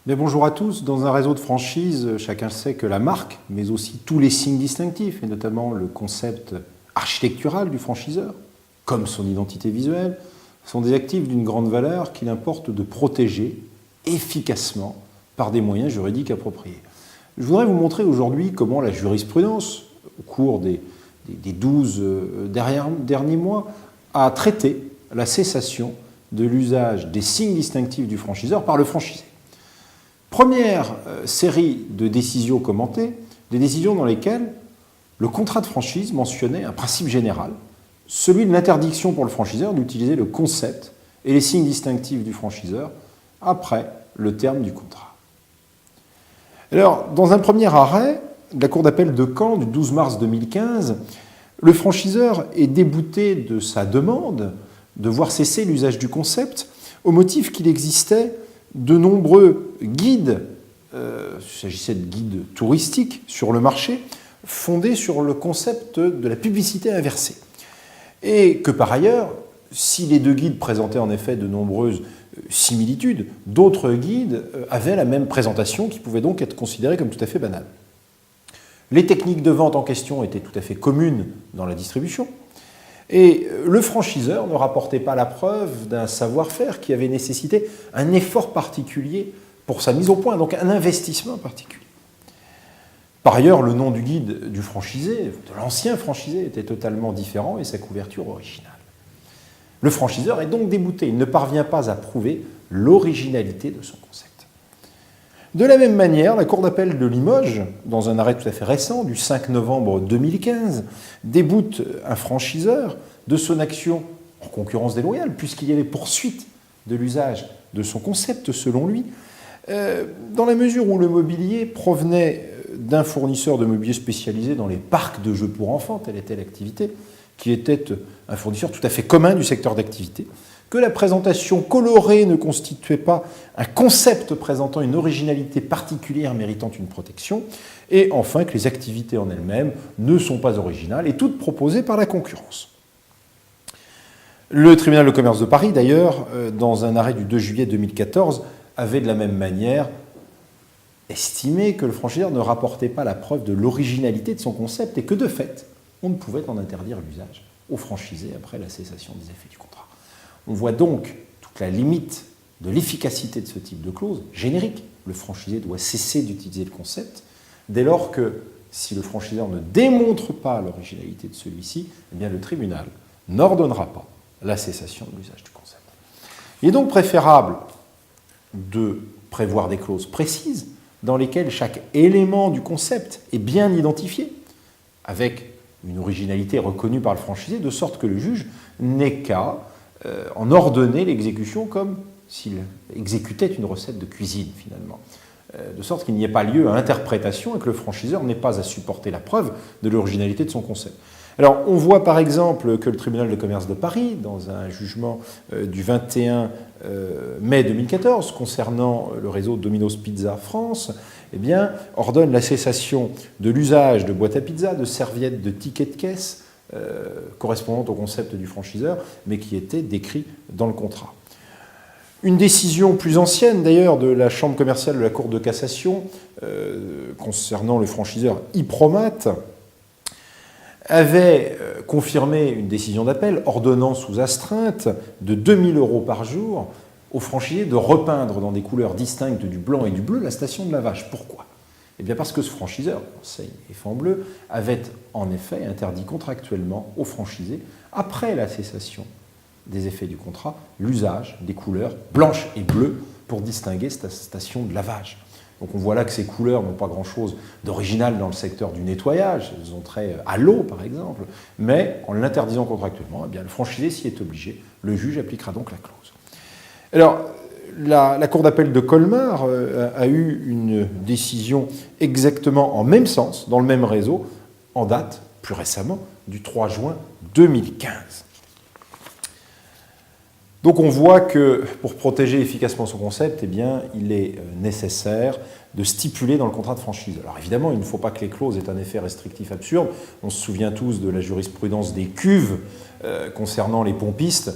Mais bonjour à tous. Dans un réseau de franchise, chacun sait que la marque, mais aussi tous les signes distinctifs, et notamment le concept architectural du franchiseur, comme son identité visuelle, sont des actifs d'une grande valeur qu'il importe de protéger efficacement par des moyens juridiques appropriés. Je voudrais vous montrer aujourd'hui comment la jurisprudence, au cours des 12 derniers mois, a traité la cessation de l'usage des signes distinctifs du franchiseur par le franchisé. Première série de décisions commentées, des décisions dans lesquelles le contrat de franchise mentionnait un principe général, celui de l'interdiction pour le franchiseur d'utiliser le concept et les signes distinctifs du franchiseur après le terme du contrat. Alors, dans un premier arrêt de la Cour d'appel de Caen du 12 mars 2015, le franchiseur est débouté de sa demande de voir cesser l'usage du concept au motif qu'il existait de nombreux guides, il s'agissait de guides touristiques sur le marché, fondés sur le concept de la publicité inversée. Et que par ailleurs, si les deux guides présentaient en effet de nombreuses similitudes, d'autres guides avaient la même présentation qui pouvait donc être considérée comme tout à fait banale. Les techniques de vente en question étaient tout à fait communes dans la distribution, et le franchiseur ne rapportait pas la preuve d'un savoir-faire qui avait nécessité un effort particulier pour sa mise au point, donc un investissement particulier. Par ailleurs, le nom du guide du franchisé, de l'ancien franchisé, était totalement différent et sa couverture originale. Le franchiseur est donc débouté, il ne parvient pas à prouver l'originalité de son concept. De la même manière, la Cour d'appel de Limoges, dans un arrêt tout à fait récent du 5 novembre 2015, déboute un franchiseur de son action en concurrence déloyale, puisqu'il y avait poursuite de l'usage de son concept, selon lui, dans la mesure où le mobilier provenait d'un fournisseur de mobilier spécialisé dans les parcs de jeux pour enfants, telle était l'activité, qui était un fournisseur tout à fait commun du secteur d'activité, que la présentation colorée ne constituait pas un concept présentant une originalité particulière méritant une protection, et enfin que les activités en elles-mêmes ne sont pas originales et toutes proposées par la concurrence. Le tribunal de commerce de Paris, d'ailleurs, dans un arrêt du 2 juillet 2014, avait de la même manière estimé que le franchiseur ne rapportait pas la preuve de l'originalité de son concept et que, de fait, on ne pouvait en interdire l'usage aux franchisés après la cessation des effets du contrat. On voit donc toute la limite de l'efficacité de ce type de clause générique. Le franchisé doit cesser d'utiliser le concept dès lors que, si le franchiseur ne démontre pas l'originalité de celui-ci, eh bien le tribunal n'ordonnera pas la cessation de l'usage du concept. Il est donc préférable de prévoir des clauses précises dans lesquelles chaque élément du concept est bien identifié, avec une originalité reconnue par le franchisé, de sorte que le juge n'ait qu'à en ordonner l'exécution comme s'il exécutait une recette de cuisine, finalement. De sorte qu'il n'y ait pas lieu à interprétation et que le franchiseur n'ait pas à supporter la preuve de l'originalité de son concept. Alors, on voit par exemple que le tribunal de commerce de Paris, dans un jugement du 21 mai 2014 concernant le réseau Domino's Pizza France, eh bien, ordonne la cessation de l'usage de boîtes à pizza, de serviettes, de tickets de caisse, correspondant au concept du franchiseur, mais qui était décrit dans le contrat. Une décision plus ancienne, d'ailleurs, de la Chambre commerciale de la Cour de cassation, concernant le franchiseur Ipromat, avait confirmé une décision d'appel ordonnant sous astreinte de 2 000 € par jour aux franchisés de repeindre dans des couleurs distinctes du blanc et du bleu la station de lavage. Pourquoi ? Eh bien parce que ce franchiseur, enseigne et Fan Bleu, avait en effet interdit contractuellement aux franchisés, après la cessation des effets du contrat, l'usage des couleurs blanches et bleues pour distinguer cette station de lavage. Donc on voit là que ces couleurs n'ont pas grand-chose d'original dans le secteur du nettoyage, elles ont trait à l'eau par exemple, mais en l'interdisant contractuellement, eh bien, le franchisé s'y est obligé, le juge appliquera donc la clause. Alors, la Cour d'appel de Colmar a eu une décision exactement en même sens, dans le même réseau, en date, plus récemment, du 3 juin 2015. Donc on voit que pour protéger efficacement son concept, eh bien, il est nécessaire de stipuler dans le contrat de franchise. Alors évidemment, il ne faut pas que les clauses aient un effet restrictif absurde. On se souvient tous de la jurisprudence des cuves concernant les pompistes,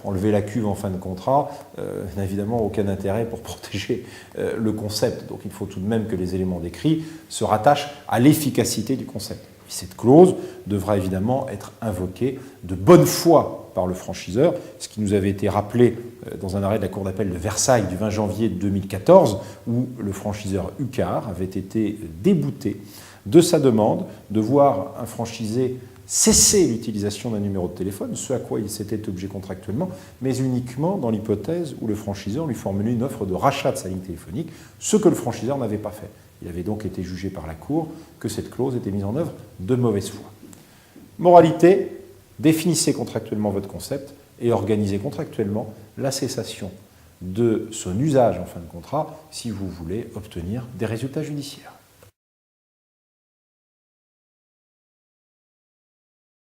enlever la cuve en fin de contrat n'a évidemment aucun intérêt pour protéger le concept. Donc il faut tout de même que les éléments décrits se rattachent à l'efficacité du concept. Et cette clause devra évidemment être invoquée de bonne foi par le franchiseur, ce qui nous avait été rappelé dans un arrêt de la Cour d'appel de Versailles du 20 janvier 2014, où le franchiseur Ucar avait été débouté de sa demande de voir un franchisé cesser l'utilisation d'un numéro de téléphone, ce à quoi il s'était obligé contractuellement, mais uniquement dans l'hypothèse où le franchiseur lui formulait une offre de rachat de sa ligne téléphonique, ce que le franchiseur n'avait pas fait. Il avait donc été jugé par la Cour que cette clause était mise en œuvre de mauvaise foi. Moralité, définissez contractuellement votre concept et organisez contractuellement la cessation de son usage en fin de contrat si vous voulez obtenir des résultats judiciaires.